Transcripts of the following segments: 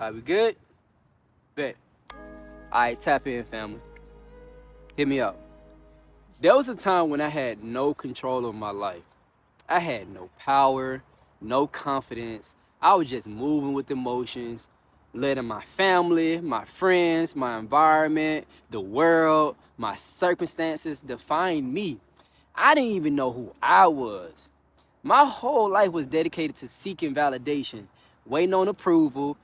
We good? Bet. Alright, tap in, family. Hit me up. There was a time when I had no control of my life. I had no power, no confidence. I was just moving with emotions, letting my family, my friends, my environment, the world, my circumstances define me. I didn't even know who I was. My whole life was dedicated to seeking validation, waiting on approval,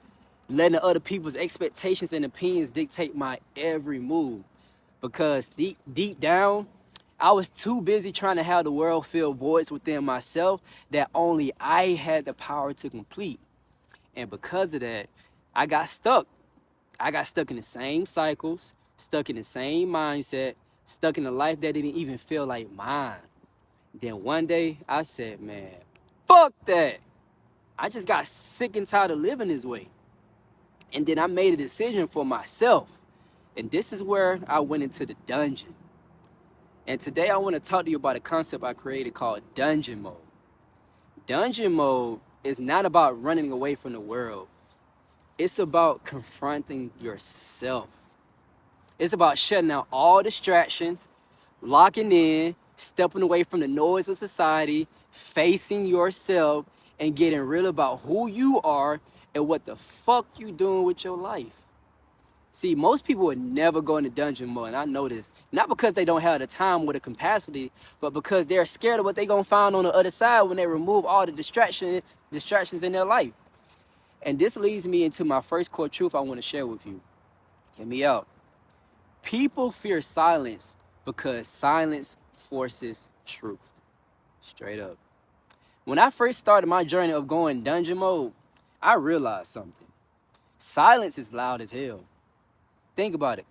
letting other people's expectations and opinions dictate my every move. Because deep down, I was too busy trying to have the world fill voids within myself that only I had the power to complete. And because of that, I got stuck. I got stuck in the same cycles, stuck in the same mindset, stuck in a life that didn't even feel like mine. Then one day I said, man, fuck that. I just got sick and tired of living this way. And then I made a decision for myself. And this is where I went into the dungeon. And today I want to talk to you about a concept I created called dungeon mode. Dungeon mode is not about running away from the world. It's about confronting yourself. It's about shutting out all distractions, locking in, stepping away from the noise of society, facing yourself, and getting real about who you are and what the fuck you doing with your life. See, most people would never go into dungeon mode, and I know this. Not because they don't have the time or the capacity, but because they're scared of what they're going to find on the other side when they remove all the distractions in their life. And this leads me into my first core truth I want to share with you. Hear me out. People fear silence because silence forces truth. Straight up. When I first started my journey of going dungeon mode, I realized something. Silence is loud as hell. Think about it.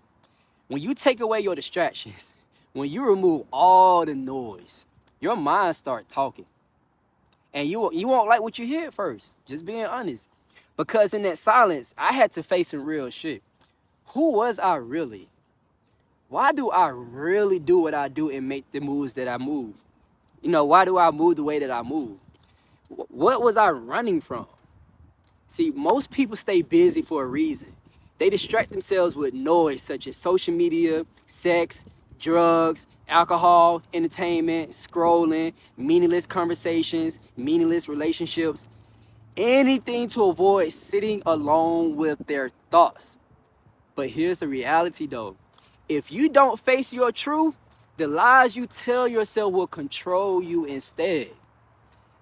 When you take away your distractions, when you remove all the noise, your mind starts talking. And you won't like what you hear at first, just being honest. Because in that silence, I had to face some real shit. Who was I really? Why do I really do what I do and make the moves that I move? Why do I move the way that I move? What was I running from? See, most people stay busy for a reason. They distract themselves with noise such as social media, sex, drugs, alcohol, entertainment, scrolling, meaningless conversations, meaningless relationships, anything to avoid sitting alone with their thoughts. But here's the reality though. If you don't face your truth, the lies you tell yourself will control you instead.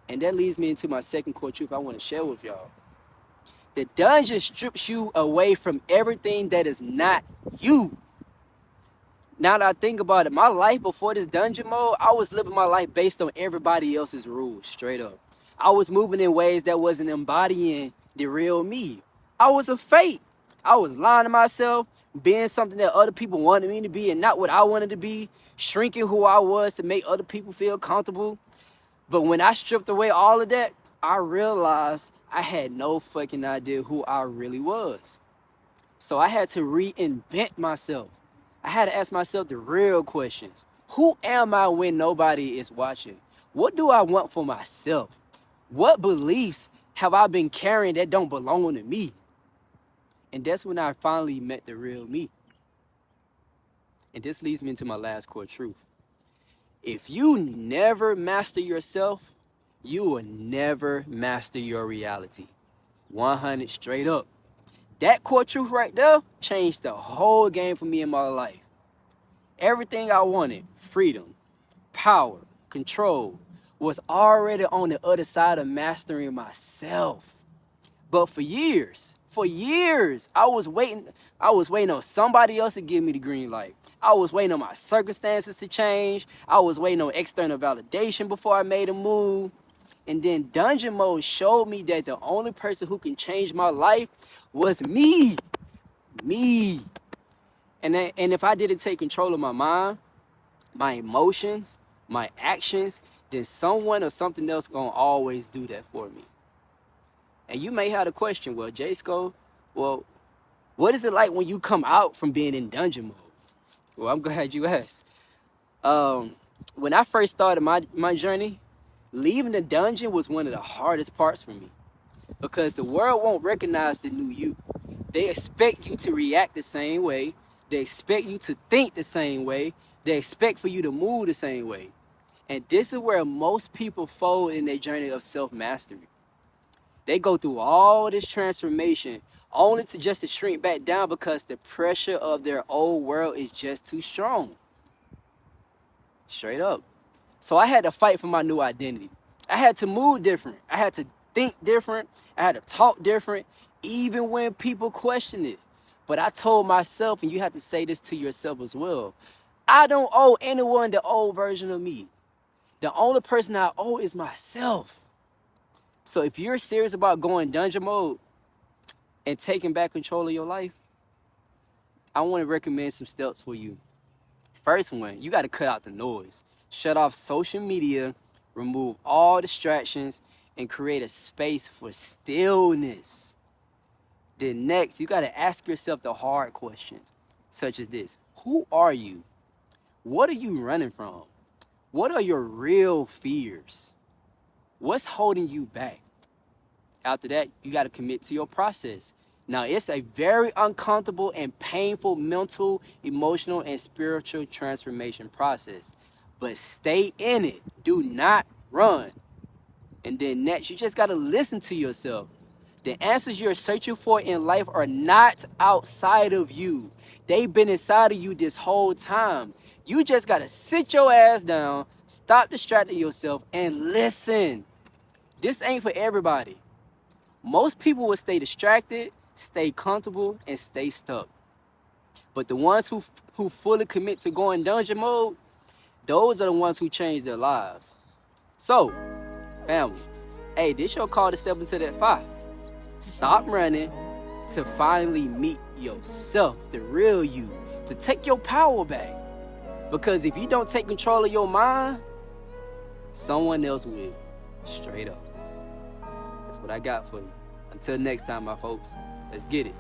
And that leads me into my second core truth I want to share with y'all. The dungeon strips you away from everything that is not you. Now that I think about it, my life before this dungeon mode, I was living my life based on everybody else's rules, straight up. I was moving in ways that wasn't embodying the real me. I was a fake. I was lying to myself, being something that other people wanted me to be and not what I wanted to be, shrinking who I was to make other people feel comfortable. But when I stripped away all of that, I realized I had no fucking idea who I really was. So I had to reinvent myself. I had to ask myself the real questions. Who am I when nobody is watching? What do I want for myself? What beliefs have I been carrying that don't belong to me? And that's when I finally met the real me. And this leads me into my last core truth. If you never master yourself, you will never master your reality. 100 straight up. That core truth right there changed the whole game for me in my life. Everything I wanted, freedom, power, control, was already on the other side of mastering myself. But for years, I was waiting on somebody else to give me the green light. I was waiting on my circumstances to change. I was waiting on external validation before I made a move. And then dungeon mode showed me that the only person who can change my life was me. Me. And if I didn't take control of my mind, my emotions, my actions, then someone or something else gonna always do that for me. And you may have the question, well, J-Sco, well, what is it like when you come out from being in dungeon mode? Well, I'm glad you asked. When I first started my journey, leaving the dungeon was one of the hardest parts for me because the world won't recognize the new you. They expect you to react the same way. They expect you to think the same way. They expect for you to move the same way. And this is where most people fold in their journey of self-mastery. They go through all this transformation only to just to shrink back down because the pressure of their old world is just too strong. Straight up. So I had to fight for my new identity. I had to move different. I had to think different. I had to talk different, even when people question it. But I told myself, and you have to say this to yourself as well, I don't owe anyone the old version of me. The only person I owe is myself. So if you're serious about going dungeon mode and taking back control of your life, I want to recommend some steps for you. First one, you got to cut out the noise. Shut off social media, remove all distractions, and create a space for stillness. Then next, you got to ask yourself the hard questions, such as this. Who are you? What are you running from? What are your real fears? What's holding you back? After that, you got to commit to your process. Now, it's a very uncomfortable and painful mental, emotional, and spiritual transformation process. But stay in it. Do not run. And then next, you just got to listen to yourself. The answers you're searching for in life are not outside of you. They've been inside of you this whole time. You just got to sit your ass down, stop distracting yourself, and listen. This ain't for everybody. Most people will stay distracted, stay comfortable, and stay stuck. But the ones who fully commit to going dungeon mode, those are the ones who change their lives. So, family, hey, this your call to step into that fire. Stop running to finally meet yourself, the real you, to take your power back. Because if you don't take control of your mind, someone else will. Straight up. That's what I got for you. Until next time, my folks, let's get it.